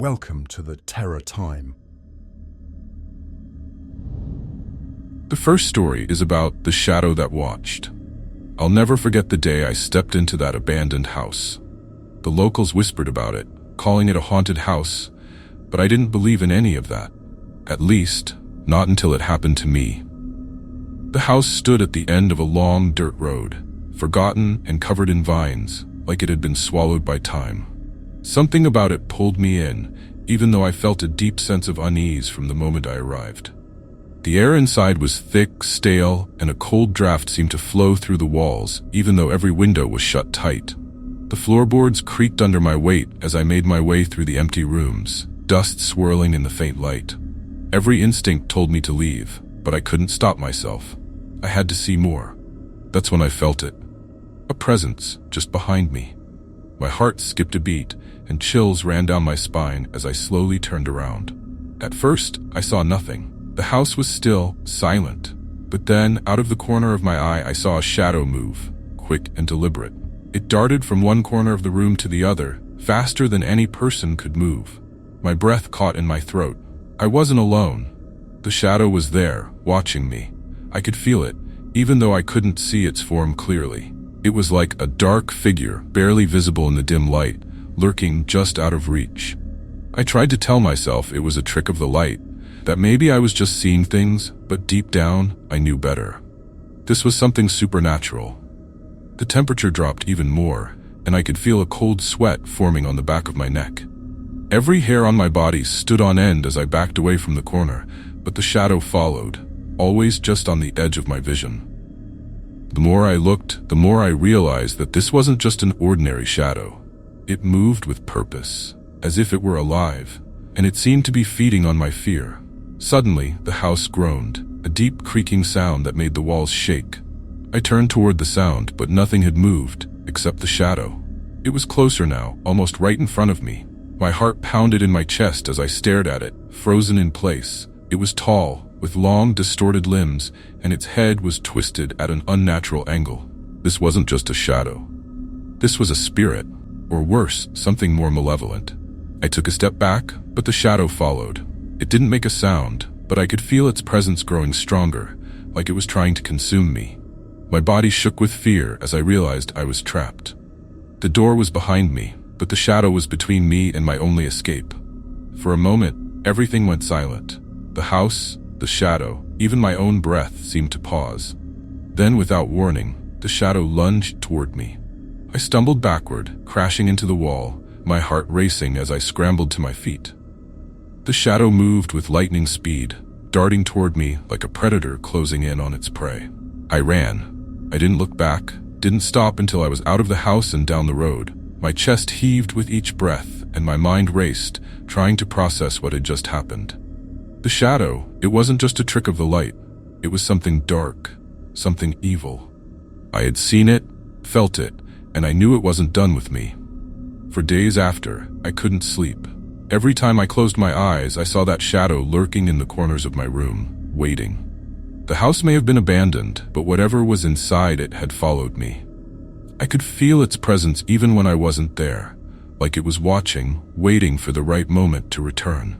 Welcome to the Terror Time. The first story is about the shadow that watched. I'll never forget the day I stepped into that abandoned house. The locals whispered about it, calling it a haunted house, but I didn't believe in any of that. At least, not until it happened to me. The house stood at the end of a long dirt road, forgotten and covered in vines, like it had been swallowed by time. Something about it pulled me in, even though I felt a deep sense of unease from the moment I arrived. The air inside was thick, stale, and a cold draft seemed to flow through the walls, even though every window was shut tight. The floorboards creaked under my weight as I made my way through the empty rooms, dust swirling in the faint light. Every instinct told me to leave, but I couldn't stop myself. I had to see more. That's when I felt it. A presence just behind me. My heart skipped a beat, and chills ran down my spine as I slowly turned around. At first, I saw nothing. The house was still, silent. But then, out of the corner of my eye, I saw a shadow move, quick and deliberate. It darted from one corner of the room to the other, faster than any person could move. My breath caught in my throat. I wasn't alone. The shadow was there, watching me. I could feel it, even though I couldn't see its form clearly. It was like a dark figure, barely visible in the dim light, lurking just out of reach. I tried to tell myself it was a trick of the light, that maybe I was just seeing things, but deep down, I knew better. This was something supernatural. The temperature dropped even more, and I could feel a cold sweat forming on the back of my neck. Every hair on my body stood on end as I backed away from the corner, but the shadow followed, always just on the edge of my vision. The more I looked, the more I realized that this wasn't just an ordinary shadow. It moved with purpose, as if it were alive, and it seemed to be feeding on my fear. Suddenly, the house groaned, a deep creaking sound that made the walls shake. I turned toward the sound, but nothing had moved, except the shadow. It was closer now, almost right in front of me. My heart pounded in my chest as I stared at it, frozen in place. It was tall, with long, distorted limbs, and its head was twisted at an unnatural angle. This wasn't just a shadow. This was a spirit, or worse, something more malevolent. I took a step back, but the shadow followed. It didn't make a sound, but I could feel its presence growing stronger, like it was trying to consume me. My body shook with fear as I realized I was trapped. The door was behind me, but the shadow was between me and my only escape. For a moment, everything went silent. The house, the shadow, even my own breath seemed to pause. Then, without warning, the shadow lunged toward me. I stumbled backward, crashing into the wall, my heart racing as I scrambled to my feet. The shadow moved with lightning speed, darting toward me like a predator closing in on its prey. I ran. I didn't look back, didn't stop until I was out of the house and down the road. My chest heaved with each breath, and my mind raced, trying to process what had just happened. The shadow, it wasn't just a trick of the light. It was something dark, something evil. I had seen it, felt it, and I knew it wasn't done with me. For days after, I couldn't sleep. Every time I closed my eyes, I saw that shadow lurking in the corners of my room, waiting. The house may have been abandoned, but whatever was inside it had followed me. I could feel its presence even when I wasn't there, like it was watching, waiting for the right moment to return.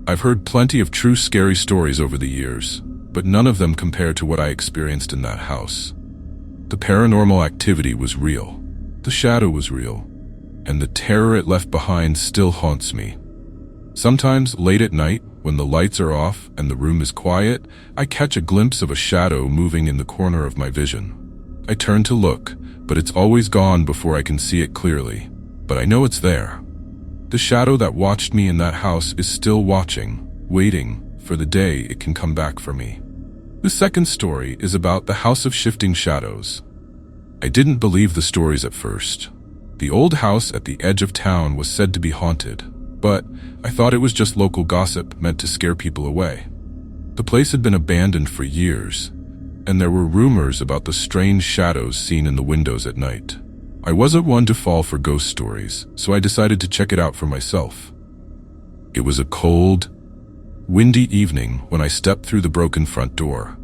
I've heard plenty of true scary stories over the years, but none of them compare to what I experienced in that house. The paranormal activity was real. The shadow was real. And the terror it left behind still haunts me. Sometimes, late at night, when the lights are off and the room is quiet, I catch a glimpse of a shadow moving in the corner of my vision. I turn to look, but it's always gone before I can see it clearly. But I know it's there. The shadow that watched me in that house is still watching, waiting for the day it can come back for me. The second story is about the House of Shifting Shadows. I didn't believe the stories at first. The old house at the edge of town was said to be haunted, but I thought it was just local gossip meant to scare people away. The place had been abandoned for years, and there were rumors about the strange shadows seen in the windows at night. I wasn't one to fall for ghost stories, so I decided to check it out for myself. It was a cold, windy evening when I stepped through the broken front door.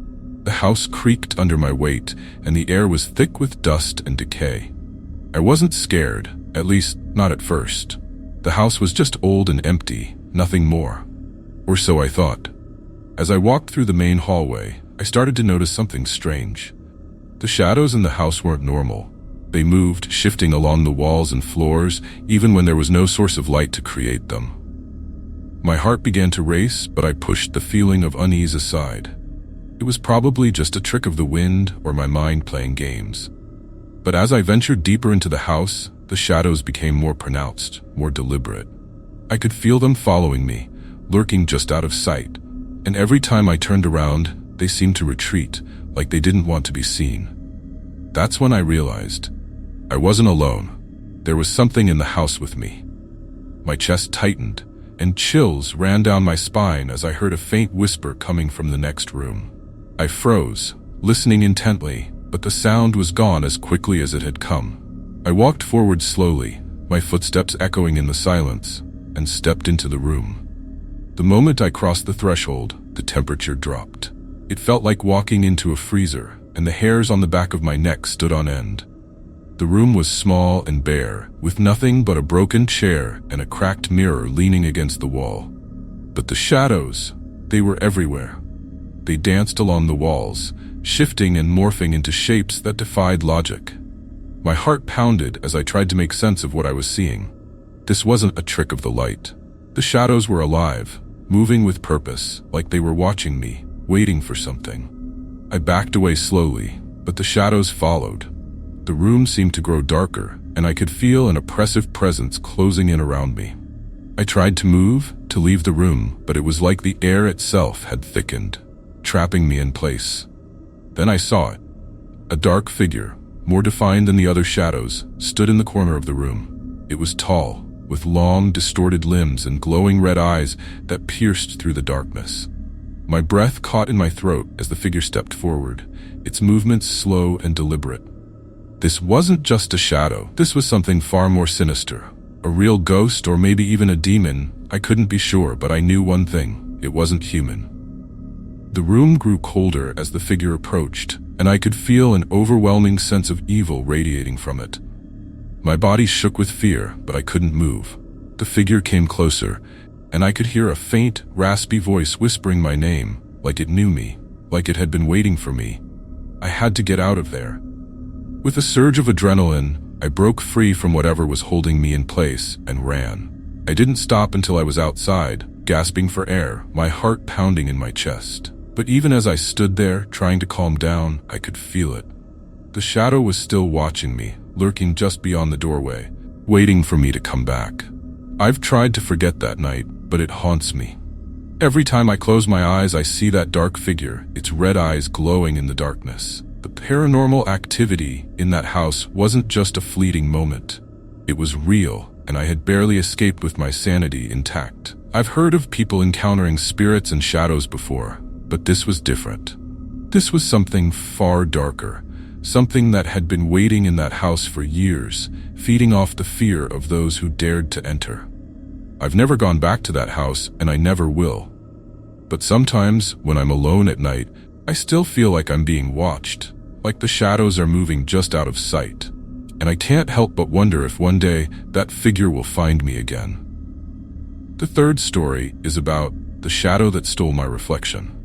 The house creaked under my weight, and the air was thick with dust and decay. I wasn't scared, at least not at first. The house was just old and empty, nothing more. Or so I thought. As I walked through the main hallway, I started to notice something strange. The shadows in the house weren't normal. They moved, shifting along the walls and floors, even when there was no source of light to create them. My heart began to race, but I pushed the feeling of unease aside. It was probably just a trick of the wind or my mind playing games. But as I ventured deeper into the house, the shadows became more pronounced, more deliberate. I could feel them following me, lurking just out of sight, and every time I turned around, they seemed to retreat, like they didn't want to be seen. That's when I realized I wasn't alone. There was something in the house with me. My chest tightened, and chills ran down my spine as I heard a faint whisper coming from the next room. I froze, listening intently, but the sound was gone as quickly as it had come. I walked forward slowly, my footsteps echoing in the silence, and stepped into the room. The moment I crossed the threshold, the temperature dropped. It felt like walking into a freezer, and the hairs on the back of my neck stood on end. The room was small and bare, with nothing but a broken chair and a cracked mirror leaning against the wall. But the shadows, they were everywhere. They danced along the walls, shifting and morphing into shapes that defied logic. My heart pounded as I tried to make sense of what I was seeing. This wasn't a trick of the light. The shadows were alive, moving with purpose, like they were watching me, waiting for something. I backed away slowly, but the shadows followed. The room seemed to grow darker, and I could feel an oppressive presence closing in around me. I tried to move, to leave the room, but it was like the air itself had thickened, trapping me in place. Then I saw it. A dark figure, more defined than the other shadows, stood in the corner of the room. It was tall, with long, distorted limbs and glowing red eyes that pierced through the darkness. My breath caught in my throat as the figure stepped forward, its movements slow and deliberate. This wasn't just a shadow. This was something far more sinister. A real ghost or maybe even a demon. I couldn't be sure, but I knew one thing. It wasn't human. The room grew colder as the figure approached, and I could feel an overwhelming sense of evil radiating from it. My body shook with fear, but I couldn't move. The figure came closer, and I could hear a faint, raspy voice whispering my name, like it knew me, like it had been waiting for me. I had to get out of there. With a surge of adrenaline, I broke free from whatever was holding me in place and ran. I didn't stop until I was outside, gasping for air, my heart pounding in my chest. But even as I stood there, trying to calm down, I could feel it. The shadow was still watching me, lurking just beyond the doorway, waiting for me to come back. I've tried to forget that night, but it haunts me. Every time I close my eyes, I see that dark figure, its red eyes glowing in the darkness. The paranormal activity in that house wasn't just a fleeting moment. It was real, and I had barely escaped with my sanity intact. I've heard of people encountering spirits and shadows before, but this was different. This was something far darker, something that had been waiting in that house for years, feeding off the fear of those who dared to enter. I've never gone back to that house, and I never will. But sometimes, when I'm alone at night, I still feel like I'm being watched, like the shadows are moving just out of sight. And I can't help but wonder if one day that figure will find me again. The third story is about the shadow that stole my reflection.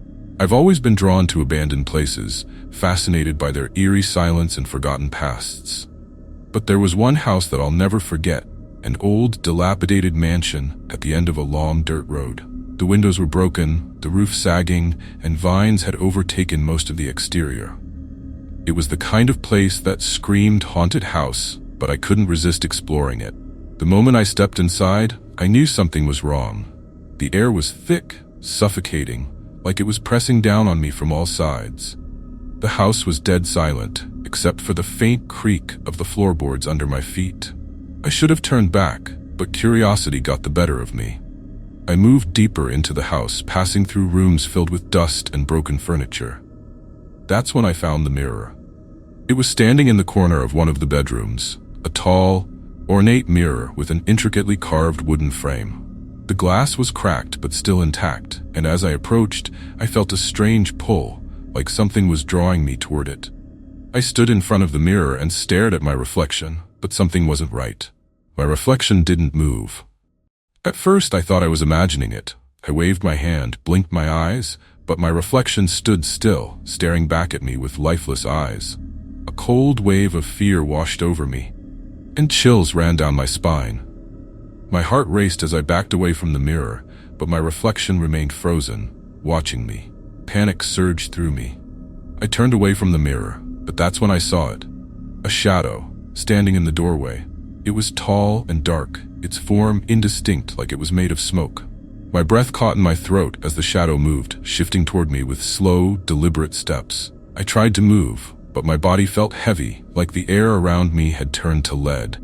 I've always been drawn to abandoned places, fascinated by their eerie silence and forgotten pasts. But there was one house that I'll never forget, an old, dilapidated mansion at the end of a long dirt road. The windows were broken, the roof sagging, and vines had overtaken most of the exterior. It was the kind of place that screamed haunted house, but I couldn't resist exploring it. The moment I stepped inside, I knew something was wrong. The air was thick, suffocating, like it was pressing down on me from all sides. The house was dead silent, except for the faint creak of the floorboards under my feet. I should have turned back, but curiosity got the better of me. I moved deeper into the house, passing through rooms filled with dust and broken furniture. That's when I found the mirror. It was standing in the corner of one of the bedrooms, a tall, ornate mirror with an intricately carved wooden frame. The glass was cracked but still intact, and as I approached, I felt a strange pull, like something was drawing me toward it. I stood in front of the mirror and stared at my reflection, but something wasn't right. My reflection didn't move. At first, I thought I was imagining it. I waved my hand, blinked my eyes, but my reflection stood still, staring back at me with lifeless eyes. A cold wave of fear washed over me, and chills ran down my spine. My heart raced as I backed away from the mirror, but my reflection remained frozen, watching me. Panic surged through me. I turned away from the mirror, but that's when I saw it. A shadow, standing in the doorway. It was tall and dark, its form indistinct like it was made of smoke. My breath caught in my throat as the shadow moved, shifting toward me with slow, deliberate steps. I tried to move, but my body felt heavy, like the air around me had turned to lead.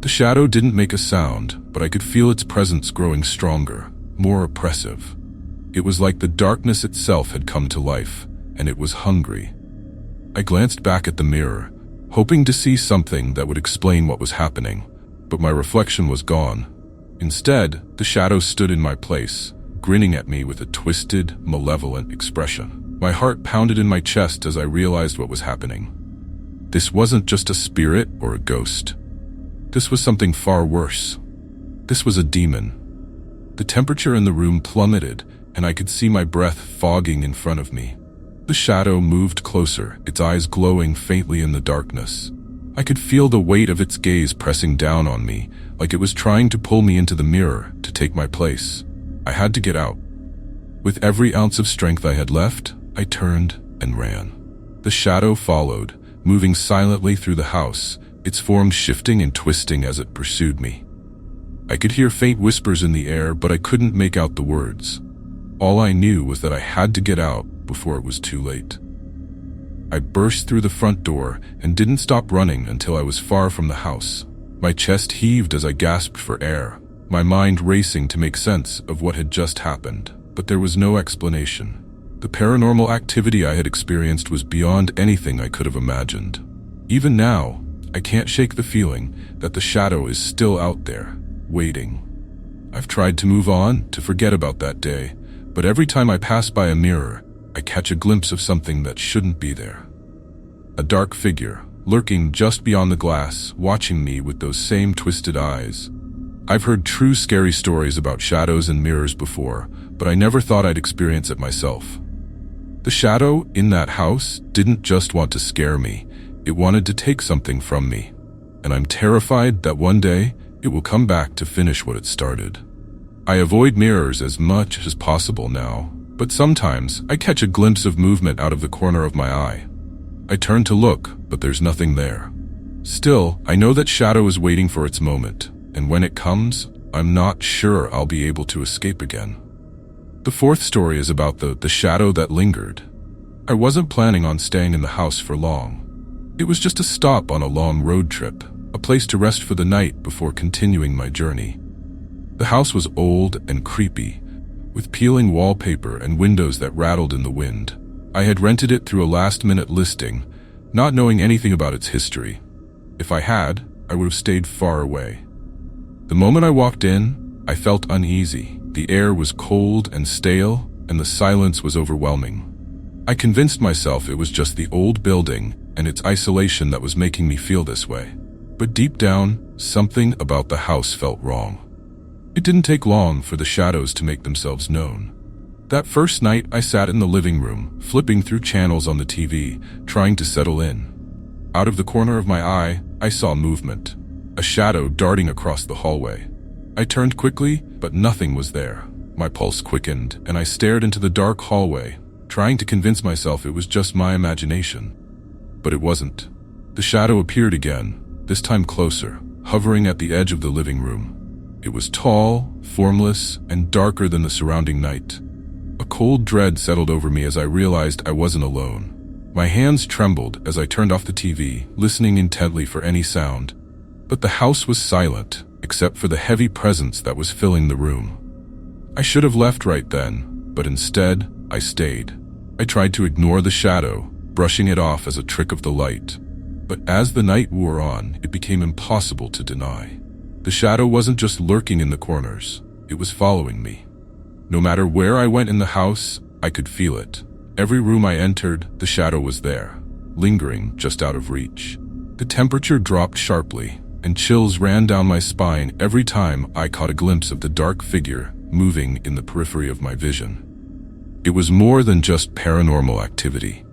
The shadow didn't make a sound, but I could feel its presence growing stronger, more oppressive. It was like the darkness itself had come to life, and it was hungry. I glanced back at the mirror, hoping to see something that would explain what was happening, but my reflection was gone. Instead, the shadow stood in my place, grinning at me with a twisted, malevolent expression. My heart pounded in my chest as I realized what was happening. This wasn't just a spirit or a ghost. This was something far worse. This was a demon. The temperature in the room plummeted, and I could see my breath fogging in front of me. The shadow moved closer, its eyes glowing faintly in the darkness. I could feel the weight of its gaze pressing down on me, like it was trying to pull me into the mirror to take my place. I had to get out. With every ounce of strength I had left, I turned and ran. The shadow followed, moving silently through the house, its form shifting and twisting as it pursued me. I could hear faint whispers in the air, but I couldn't make out the words. All I knew was that I had to get out before it was too late. I burst through the front door and didn't stop running until I was far from the house. My chest heaved as I gasped for air, my mind racing to make sense of what had just happened, but there was no explanation. The paranormal activity I had experienced was beyond anything I could have imagined. Even now, I can't shake the feeling that the shadow is still out there, waiting. I've tried to move on, to forget about that day, but every time I pass by a mirror, I catch a glimpse of something that shouldn't be there. A dark figure, lurking just beyond the glass, watching me with those same twisted eyes. I've heard true scary stories about shadows and mirrors before, but I never thought I'd experience it myself. The shadow in that house didn't just want to scare me, it wanted to take something from me. And I'm terrified that one day it will come back to finish what it started. I avoid mirrors as much as possible now, but sometimes I catch a glimpse of movement out of the corner of my eye. I turn to look, but there's nothing there. Still, I know that shadow is waiting for its moment, and when it comes, I'm not sure I'll be able to escape again. The fourth story is about the shadow that lingered. I wasn't planning on staying in the house for long. It was just a stop on a long road trip, a place to rest for the night before continuing my journey. The house was old and creepy, with peeling wallpaper and windows that rattled in the wind. I had rented it through a last-minute listing, not knowing anything about its history. If I had, I would have stayed far away. The moment I walked in, I felt uneasy. The air was cold and stale, and the silence was overwhelming. I convinced myself it was just the old building and its isolation that was making me feel this way. But deep down, something about the house felt wrong. It didn't take long for the shadows to make themselves known. That first night, I sat in the living room, flipping through channels on the TV, trying to settle in. Out of the corner of my eye, I saw movement, a shadow darting across the hallway. I turned quickly, but nothing was there. My pulse quickened, and I stared into the dark hallway, trying to convince myself it was just my imagination. But it wasn't. The shadow appeared again, this time closer, hovering at the edge of the living room. It was tall, formless, and darker than the surrounding night. A cold dread settled over me as I realized I wasn't alone. My hands trembled as I turned off the TV, listening intently for any sound. But the house was silent, except for the heavy presence that was filling the room. I should have left right then, but instead, I stayed. I tried to ignore the shadow, brushing it off as a trick of the light. But as the night wore on, it became impossible to deny. The shadow wasn't just lurking in the corners, it was following me. No matter where I went in the house, I could feel it. Every room I entered, the shadow was there, lingering just out of reach. The temperature dropped sharply, and chills ran down my spine every time I caught a glimpse of the dark figure moving in the periphery of my vision. It was more than just paranormal activity.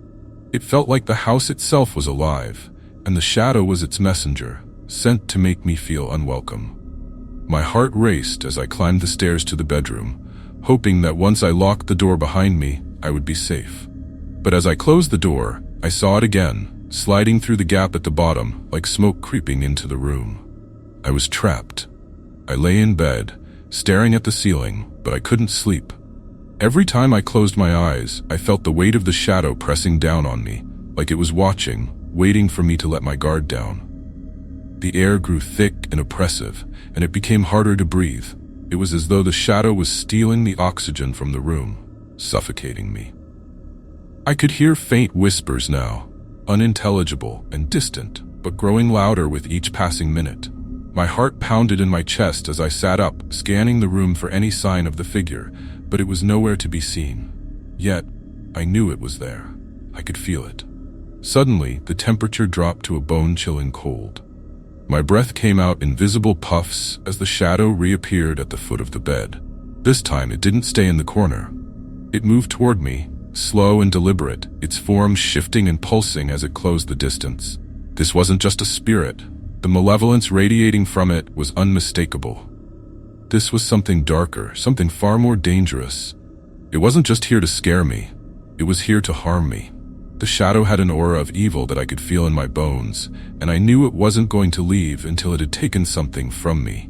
It felt like the house itself was alive, and the shadow was its messenger, sent to make me feel unwelcome. My heart raced as I climbed the stairs to the bedroom, hoping that once I locked the door behind me, I would be safe. But as I closed the door, I saw it again, sliding through the gap at the bottom like smoke creeping into the room. I was trapped. I lay in bed, staring at the ceiling, but I couldn't sleep. Every time I closed my eyes, I felt the weight of the shadow pressing down on me, like it was watching, waiting for me to let my guard down. The air grew thick and oppressive, and it became harder to breathe. It was as though the shadow was stealing the oxygen from the room, suffocating me. I could hear faint whispers now, unintelligible and distant, but growing louder with each passing minute. My heart pounded in my chest as I sat up, scanning the room for any sign of the figure, but it was nowhere to be seen. Yet, I knew it was there. I could feel it. Suddenly, the temperature dropped to a bone-chilling cold. My breath came out in visible puffs as the shadow reappeared at the foot of the bed. This time, it didn't stay in the corner. It moved toward me, slow and deliberate, its form shifting and pulsing as it closed the distance. This wasn't just a spirit. The malevolence radiating from it was unmistakable. This was something darker, something far more dangerous. It wasn't just here to scare me. It was here to harm me. The shadow had an aura of evil that I could feel in my bones, and I knew it wasn't going to leave until it had taken something from me.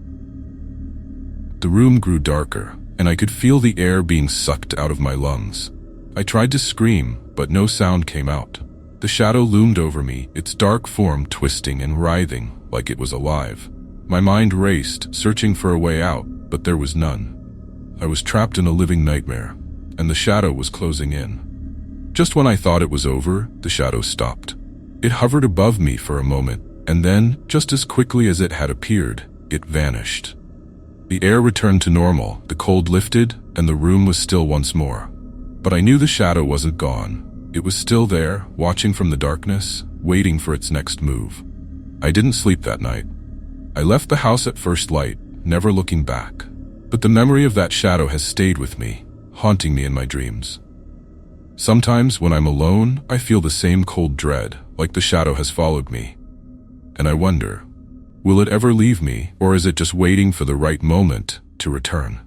The room grew darker, and I could feel the air being sucked out of my lungs. I tried to scream, but no sound came out. The shadow loomed over me, its dark form twisting and writhing like it was alive. My mind raced, searching for a way out, but there was none. I was trapped in a living nightmare, and the shadow was closing in. Just when I thought it was over, the shadow stopped. It hovered above me for a moment, and then, just as quickly as it had appeared, it vanished. The air returned to normal, the cold lifted, and the room was still once more. But I knew the shadow wasn't gone. It was still there, watching from the darkness, waiting for its next move. I didn't sleep that night. I left the house at first light, never looking back. But the memory of that shadow has stayed with me, haunting me in my dreams. Sometimes, when I'm alone, I feel the same cold dread, like the shadow has followed me. And I wonder, will it ever leave me, or is it just waiting for the right moment to return?